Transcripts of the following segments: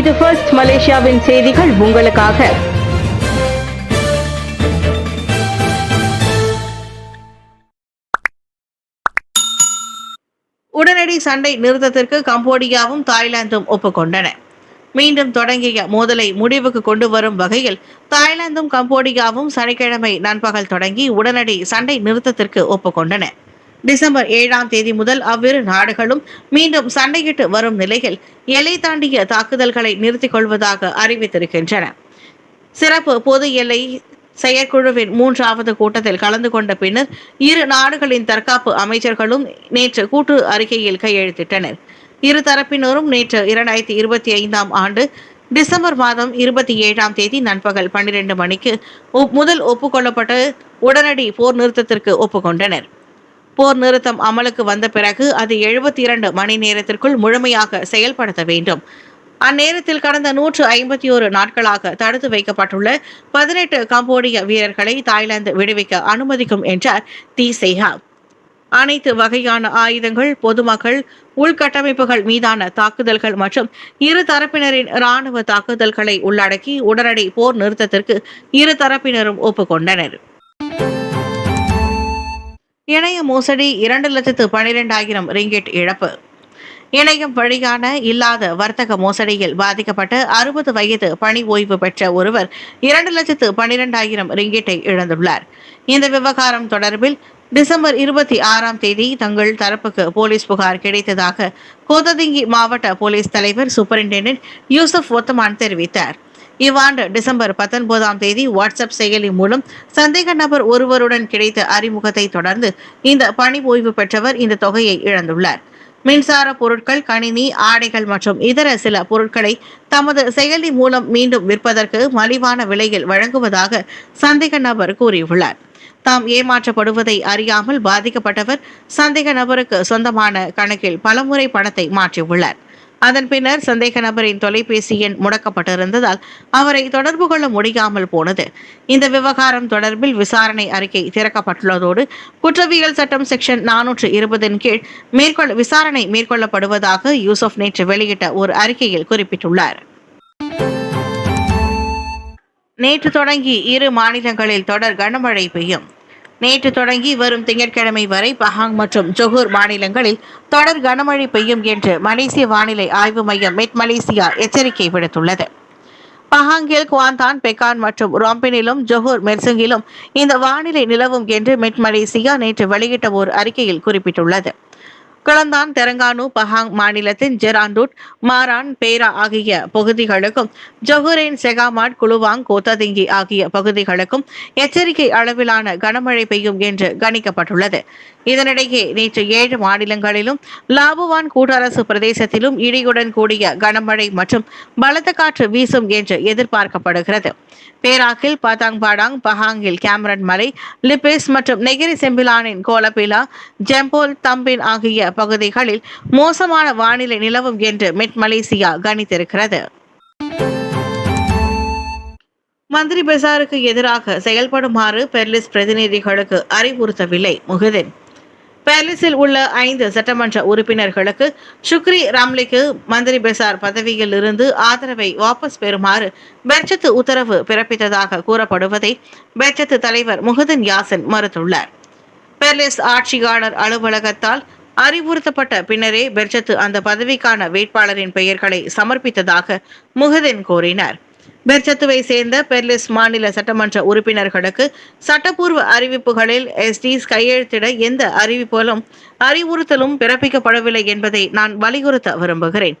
இது ஃபர்ஸ்ட் மலேசியாவின் செய்திகள் உங்களுக்காக. உடனடி சண்டை நிறுத்தத்திற்கு கம்போடியாவும் தாய்லாந்தும் ஒப்புக்கொண்டன. மீண்டும் தொடங்கிய மோதலை முடிவுக்கு கொண்டு வரும் வகையில் தாய்லாந்தும் கம்போடியாவும் சனிக்கிழமை நண்பகல் தொடங்கி உடனடி சண்டை நிறுத்தத்திற்கு ஒப்புக்கொண்டன. டிசம்பர் 7ஆம் தேதி முதல் அவ்விரு நாடுகளும் மீண்டும் சண்டையிட்டு வரும் நிலையில் எல்லை தாண்டிய தாக்குதல்களை நிறுத்திக் கொள்வதாக அறிவித்திருக்கின்றன. சிறப்பு பொது எல்லை செயற்குழுவின் 3வது கூட்டத்தில் கலந்து கொண்ட பின்னர் இரு நாடுகளின் தற்காப்பு அமைச்சர்களும் நேற்று கூட்டு அறிக்கையில் கையெழுத்திட்டனர். இரு தரப்பினரும் நேற்று 2025ஆம் ஆண்டு டிசம்பர் மாதம் 27ஆம் தேதி நண்பகல் 12 மணிக்கு முதல் ஒப்புக்கொள்ளப்பட்ட உடனடி போர் நிறுத்தத்திற்கு ஒப்புக்கொண்டனர். போர் நிறுத்தம் அமலுக்கு வந்த பிறகு அது 72 மணி நேரத்திற்குள் முழுமையாக செயல்படுத்த வேண்டும். அந்நேரத்தில் கடந்த 151 நாட்களாக தடுத்து வைக்கப்பட்டுள்ள 18 கம்போடிய வீரர்களை தாய்லாந்து விடுவிக்க அனுமதிக்கும் என்றார் தி சேஹா. அனைத்து வகையான ஆயுதங்கள், பொதுமக்கள், உள்கட்டமைப்புகள் மீதான தாக்குதல்கள் மற்றும் இரு தரப்பினரின் இராணுவ தாக்குதல்களை உள்ளடக்கி உடனடி போர் நிறுத்தத்திற்கு இரு தரப்பினரும் ஒப்புக்கொண்டனர். இணைய மோசடி 2,12,000 ரிங்கிட் இழப்பு. இணையம் வழியான இல்லாத வர்த்தக மோசடியில் பாதிக்கப்பட்ட 60 வயது பணி ஓய்வு பெற்ற ஒருவர் 2,12,000 ரிங்கிட்டை இழந்துள்ளார். இந்த விவகாரம் தொடர்பில் டிசம்பர் 26ஆம் தேதி தங்கள் தரப்புக்கு போலீஸ் புகார் கிடைத்ததாக கோத்ததிங்கி மாவட்ட போலீஸ் தலைவர் சூப்பரிண்டென்டென்ட் யூசுப் ஒத்தமான் தெரிவித்தார். இவ்வாண்டு டிசம்பர் 19ஆம் தேதி வாட்ஸ்அப் செயலி மூலம் சந்தேக நபர் ஒருவருடன் கிடைத்த அறிமுகத்தை தொடர்ந்து இந்த பணி ஓய்வு பெற்றவர் இந்த தொகையை இழந்துள்ளார். மின்சார பொருட்கள், கணினி, ஆடைகள் மற்றும் இதர சில பொருட்களை தமது செயலி மூலம் மீண்டும் விற்பதற்கு மலிவான விலையில் வழங்குவதாக சந்தேக நபர் கூறியுள்ளார். தாம் ஏமாற்றப்படுவதை அறியாமல் பாதிக்கப்பட்டவர் சந்தேக நபருக்கு சொந்தமான கணக்கில் பலமுறை பணத்தை மாற்றியுள்ளார். அதன் பின்னர் சந்தேக நபரின் தொலைபேசி எண் முடக்கப்பட்டிருந்ததால் அவரை தொடர்பு கொள்ள முடியாமல் போனது. இந்த விவகாரம் தொடர்பில் விசாரணை அறிக்கை திறக்கப்பட்டுள்ளதோடு குற்றவியல் சட்டம் செக்ஷன் 420 கீழ் விசாரணை மேற்கொள்ளப்படுவதாக யூசுப் நேற்று வெளியிட்ட ஒரு அறிக்கையில் குறிப்பிட்டுள்ளார். நேற்று தொடங்கி இரு மாநிலங்களில் தொடர் கனமழை பெய்யும். நேற்று தொடங்கி வரும் திங்கட்கிழமை வரை பஹாங் மற்றும் ஜொஹூர் மாநிலங்களில் தொடர் கனமழை பெய்யும் என்று மலேசிய வானிலை ஆய்வு மையம் மெட் மலேசியா எச்சரிக்கை விடுத்துள்ளது. பஹாங்கில், குவாந்தான், பெக்கான் மற்றும் ராம்பினிலும் ஜொஹூர் மெர்சுங்கிலும் இந்த வானிலை நிலவும் என்று மெட் மலேசியா நேற்று வெளியிட்ட ஒரு அறிக்கையில் குறிப்பிட்டுள்ளது. கிளந்தான், தெலங்கானு, பஹாங் மாநிலத்தின் ஜெராண்டூட், மாரான், பேரா ஆகிய பகுதிகளுக்கும் ஜொஹூரின் செகாமாட், குலுவாங், கோத்ததிங்கி ஆகிய பகுதிகளுக்கும் எச்சரிக்கை அளவிலான கனமழை பெய்யும் என்று கணிக்கப்பட்டுள்ளது. இதனிடையே நேற்று 7 மாநிலங்களிலும் லாபுவான் கூட்டரசு பிரதேசத்திலும் இடியுடன் கூடிய கனமழை மற்றும் பலத்த காற்று வீசும் என்று எதிர்பார்க்கப்படுகிறது. பேராக்கில் பதாங் பாடாங், பஹாங்கில் கேமரன் மலை, லிபிஸ் மற்றும் நெகிரி செம்பிலானின் கோலபிலா, ஜெம்போல், தம்பின் ஆகிய பகுதிகளில் மோசமான வானிலை நிலவும் என்று மெட் மலேசியா கணித்திருக்கிறது. மந்திரி பெசாருக்கு எதிராக செயல்படுமாறு பெர்லிஸ் பிரதிநிதிகளுக்கு அறிவுறுத்தவில்லை முஹிதின். பெர்லிஸில் உள்ள 5 சட்டமன்ற உறுப்பினர்களுக்கு ஷுக்ரி ராம்லிக்கு மந்திரி பெசார் பதவியில் இருந்து ஆதரவை வாபஸ் பெறுமாறு பெர்ச்சத்து உத்தரவு பிறப்பித்ததாக கூறப்படுவதை பெர்ச்சத்து தலைவர் முஹிதின் யாசின் மறுத்துள்ளார். பெர்லிஸ் ஆட்சியாளர் அலுவலகத்தால் அறிவுறுத்தப்பட்ட பின்னரே பெர்ச்சத்து அந்த பதவிக்கான வேட்பாளரின் பெயர்களை சமர்ப்பித்ததாக முஹிதின் கூறினார். பெர்ச்சத்துவை சேர்ந்த பெர்லிஸ் மாநில சட்டமன்ற உறுப்பினர்களுக்கு சட்டப்பூர்வ அறிவிப்புகளில் எஸ்டிஸ் கையெழுத்திட எந்த அறிவுறுத்தலும் பிறப்பிக்கப்படவில்லை என்பதை நான் வலியுறுத்த விரும்புகிறேன்.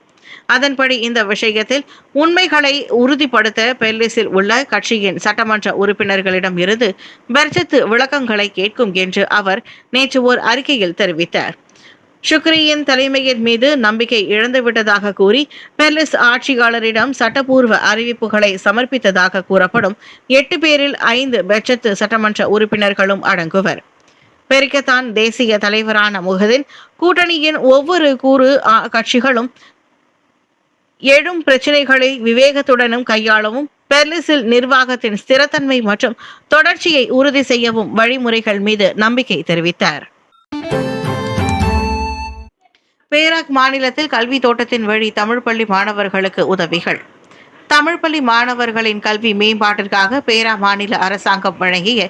அதன்படி இந்த விஷயத்தில் உண்மைகளை உறுதிப்படுத்த பெர்லிஸில் உள்ள கட்சியின் சட்டமன்ற உறுப்பினர்களிடம் இருந்து பெர்ச்சத்து விளக்கங்களை கேட்கும் என்று அவர் நேற்று ஓர் அறிக்கையில் தெரிவித்தார். ஷுக்ரியின் தலைமையின் மீது நம்பிக்கை இழந்துவிட்டதாக கூறி பெர்லிஸ் ஆட்சியாளரிடம் சட்டப்பூர்வ அறிவிப்புகளை சமர்ப்பித்ததாக கூறப்படும் 8 பேரில் 5 பெர்ச்சத்து சட்டமன்ற உறுப்பினர்களும் அடங்குவர். பெரிக்கத்தான் தேசிய தலைவரான முஹிதின் கூட்டணியின் ஒவ்வொரு கூறு கட்சிகளும் எழும் பிரச்சினைகளை விவேகத்துடனும் கையாளவும் பெர்லிஸில் நிர்வாகத்தின் ஸ்திரத்தன்மை மற்றும் தொடர்ச்சியை உறுதி செய்யவும் வழிமுறைகள் மீது நம்பிக்கை தெரிவித்தார். பேராக் மாநிலத்தில் கல்வி தோட்டத்தின் வழி தமிழ் பள்ளி மாணவர்களுக்கு உதவிகள். தமிழ் பள்ளி மாணவர்களின் கல்வி மேம்பாட்டிற்காக பேரா மாநில அரசாங்கம் வழங்கிய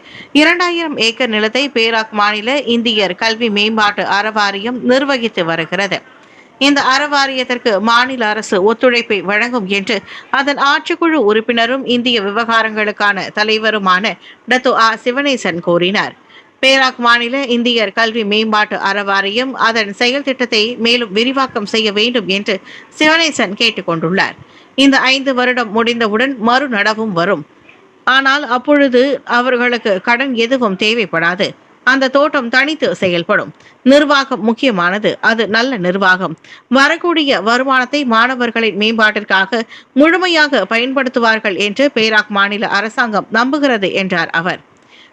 2000 ஏக்கர் நிலத்தை பேராக் மாநில இந்தியர் கல்வி மேம்பாட்டு அறவாரியம் நிர்வகித்து வருகிறது. இந்த அறவாரியத்திற்கு மாநில அரசு ஒத்துழைப்பை வழங்கும் என்று அதன் ஆட்சிக்குழு உறுப்பினரும் இந்திய விவகாரங்களுக்கான தலைவருமான டத்து ஆ சிவனேசன் கூறினார். பேராக் மாநில இந்தியர் கல்வி மேம்பாட்டு அறவாரியம் அதன் செயல் திட்டத்தை மேலும் விரிவாக்கம் செய்ய வேண்டும் என்று சிவனேசன் கேட்டுக் கொண்டுள்ளார். இந்த 5 வருடம் முடிந்தவுடன் மறுநடவும் வரும். ஆனால் அப்பொழுது அவர்களுக்கு கடன் எதுவும் தேவைப்படாது. அந்த தோட்டம் தனித்து செயல்படும். நிர்வாகம் முக்கியமானது. அது நல்ல நிர்வாகம். வரக்கூடிய வருமானத்தை மாணவர்களின் மேம்பாட்டிற்காக முழுமையாக பயன்படுத்துவார்கள் என்று பேராக் மாநில அரசாங்கம் நம்புகிறது என்றார் அவர்.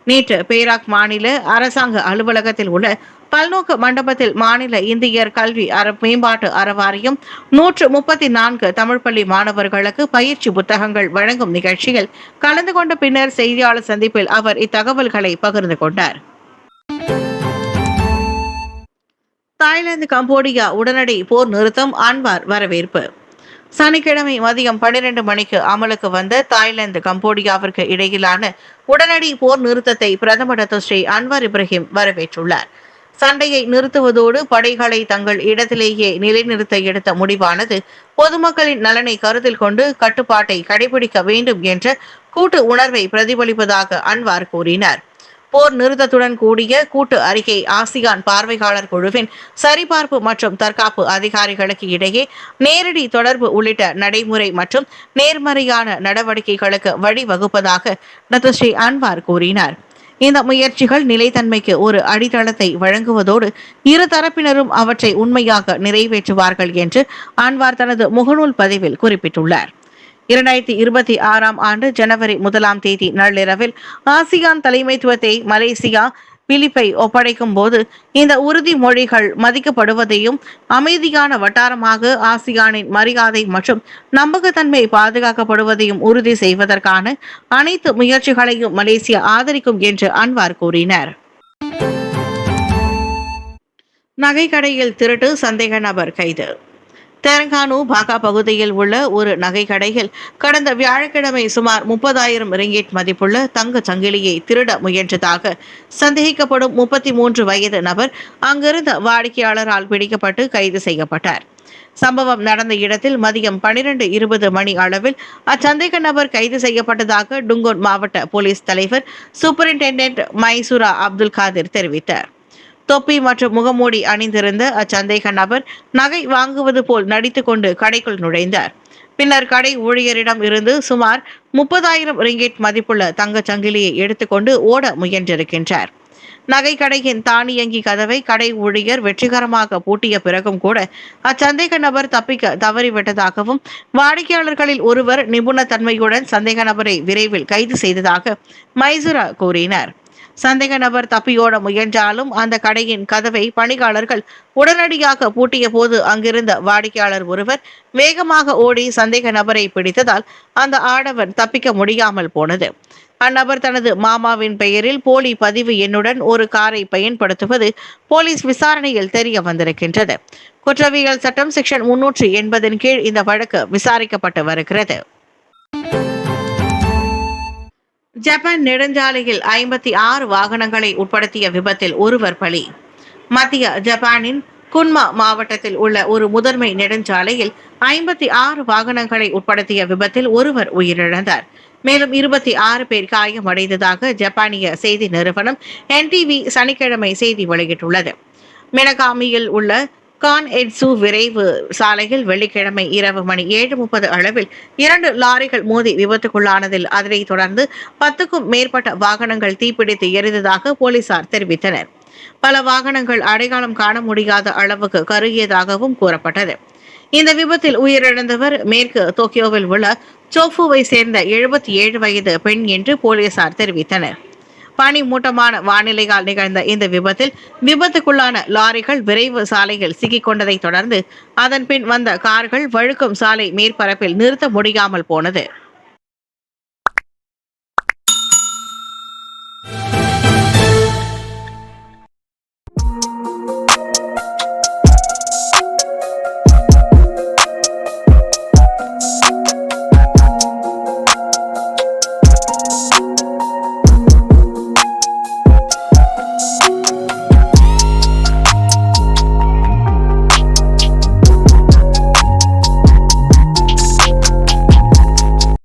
நேற்று பேராக் மாநில அரசாங்க அலுவலகத்தில் உள்ள பல்நோக்கு மண்டபத்தில் மாநில இந்தியர் கல்வி மேம்பாட்டு அறவாரியம் 134 தமிழ் பள்ளி மாணவர்களுக்கு பயிற்சி புத்தகங்கள் வழங்கும் நிகழ்ச்சியில் கலந்து கொண்ட பின்னர் செய்தியாளர் சந்திப்பில் அவர் இத்தகவல்களை பகிர்ந்து கொண்டார். தாய்லாந்து கம்போடியா உடனடி போர் நிறுத்தம் அன்வார் வரவேற்பு. சனிக்கிழமை மதியம் 12 மணிக்கு அமலுக்கு வந்த தாய்லாந்து கம்போடியாவிற்கு இடையிலான உடனடி போர் நிறுத்தத்தை பிரதமர் டத்து ஸ்ரீ அன்வார் இப்ராஹிம் வரவேற்றுள்ளார். சண்டையை நிறுத்துவதோடு படைகளை தங்கள் இடத்திலேயே நிலைநிறுத்த எடுத்த முடிவானது பொதுமக்களின் நலனை கருத்தில் கொண்டு கட்டுப்பாட்டை கடைபிடிக்க வேண்டும் என்ற கூட்டு உணர்வை பிரதிபலிப்பதாக அன்வார் கூறினார். போர் நிறுத்தத்துடன் கூடிய கூட்டு அறிக்கை ஆசியான் பார்வையாளர் குழுவின் சரிபார்ப்பு மற்றும் தற்காப்பு அதிகாரிகளுக்கு இடையே நேரடி தொடர்பு உள்ளிட்ட நடைமுறை மற்றும் நேர்மறையான நடவடிக்கைகளுக்கு வழிவகுப்பதாக டத்து ஸ்ரீ அன்வார் கூறினார். இந்த முயற்சிகள் நிலைத்தன்மைக்கு ஒரு அடித்தளத்தை வழங்குவதோடு இரு தரப்பினரும் அவற்றை உண்மையாக நிறைவேற்றுவார்கள் என்று அன்வார் தனது முகநூல் பதிவில் குறிப்பிட்டுள்ளார். 2026ஆம் ஆண்டு ஜனவரி 1ஆம் தேதி நள்ளிரவில் ஆசியான் தலைமைத்துவத்தை மலேசியா பிலிப்பை ஒப்படைக்கும் போது இந்த உறுதிமொழிகள் மதிக்கப்படுவதையும் அமைதியான வட்டாரமாக ஆசியானின் மரியாதை மற்றும் நம்பகத்தன்மை பாதுகாக்கப்படுவதையும் உறுதி செய்வதற்கான அனைத்து முயற்சிகளையும் மலேசியா ஆதரிக்கும் என்று அன்வார் கூறினார். நகைக்கடையில் திருட்டு சந்தேக நபர் கைது. தெலங்கானு பாகா பகுதியில் உள்ள ஒரு நகைக்கடையில் கடந்த வியாழக்கிழமை சுமார் 30,000 ரிங்கிட் மதிப்புள்ள தங்க சங்கிலியை திருட முயன்றதாக சந்தேகிக்கப்படும் 33 வயது நபர் அங்கிருந்த வாடிக்கையாளரால் பிடிக்கப்பட்டு கைது செய்யப்பட்டார். சம்பவம் நடந்த இடத்தில் மதியம் 12:20 மணி அளவில் அச்சந்தேக நபர் கைது செய்யப்பட்டதாக டுங்கோன் மாவட்ட போலீஸ் தலைவர் சூப்பரிண்டென்டென்ட் மைசூரா அப்துல் காதிர் தெரிவித்தார். தொப்பி மற்றும் முகமூடி அணிந்திருந்த அச்சந்தேக நபர் நகை வாங்குவது போல் நடித்துக் கொண்டு கடைக்குள் நுழைந்தார். பின்னர் கடை ஊழியரிடம் இருந்து சுமார் 30,000 ரிங்கிட் மதிப்புள்ள தங்கச் சங்கிலியை எடுத்துக்கொண்டு ஓட முயன்றிருக்கின்றார். நகை கடையின் தானியங்கி கதவை கடை ஊழியர் வெற்றிகரமாக பூட்டிய பிறகும் கூட அச்சந்தேக நபர் தப்பிக்க தவறிவிட்டதாகவும் வாடிக்கையாளர்களில் ஒருவர் நிபுணத்தன்மையுடன் சந்தேக நபரை விரைவில் கைது செய்ததாக மைசூரா கூறினார். சந்தேக நபர் தப்பியோட முயன்றாலும் அந்த கடையின் கதவை பணியாளர்கள் உடனடியாக பூட்டிய போது அங்கிருந்த வாடிக்கையாளர் ஒருவர் வேகமாக ஓடி சந்தேக நபரை பிடித்ததால் அந்த ஆடவர் தப்பிக்க முடியாமல் போனது. அந்நபர் தனது மாமாவின் பெயரில் போலி பதிவு எண்ணுடன் ஒரு காரை பயன்படுத்துவது போலீஸ் விசாரணையில் தெரிய வந்திருக்கின்றது. குற்றவியல் சட்டம் செக்ஷன் 380 கீழ் இந்த வழக்கு விசாரிக்கப்பட்டு வருகிறது. ஜப்பான் நெடுஞ்சாலையில் 56 வாகனங்களை உட்படுத்திய விபத்தில் ஒருவர் பலி. மத்திய ஜப்பானின் குன்மா மாவட்டத்தில் உள்ள ஒரு முதன்மை நெடுஞ்சாலையில் 56 வாகனங்களை உட்படுத்திய விபத்தில் ஒருவர் உயிரிழந்தார். மேலும் 26 பேர் காயமடைந்ததாக ஜப்பானிய செய்தி நிறுவனம் NTV சனிக்கிழமை செய்தி வெளியிட்டுள்ளது. மினகாமியில் உள்ள கான் எட்சு விரைவு சாலையில் வெள்ளிக்கிழமை இரவு மணி 7:30 அளவில் 2 லாரிகள் மோதி விபத்துக்குள்ளானதில் அதனைத் தொடர்ந்து 10க்கும் மேற்பட்ட வாகனங்கள் தீப்பிடித்து எரிந்ததாக போலீசார் தெரிவித்தனர். பல வாகனங்கள் அடையாளம் காண முடியாத அளவுக்கு கருகியதாகவும் கூறப்பட்டது. இந்த விபத்தில் உயிரிழந்தவர் மேற்கு டோக்கியோவில் உள்ள சோஃபுவை சேர்ந்த 77 வயது பெண் என்று போலீசார் தெரிவித்தனர். பனிமூட்டமான வானிலையால் நிகழ்ந்த இந்த விபத்தில் விபத்துக்குள்ளான லாரிகள் விரைவு சாலையில் சிக்கிக்கொண்டதை தொடர்ந்து அதன் பின் வந்த கார்கள் வழுக்கும் சாலை மேற்பரப்பில் நிறுத்த முடியாமல் போனது.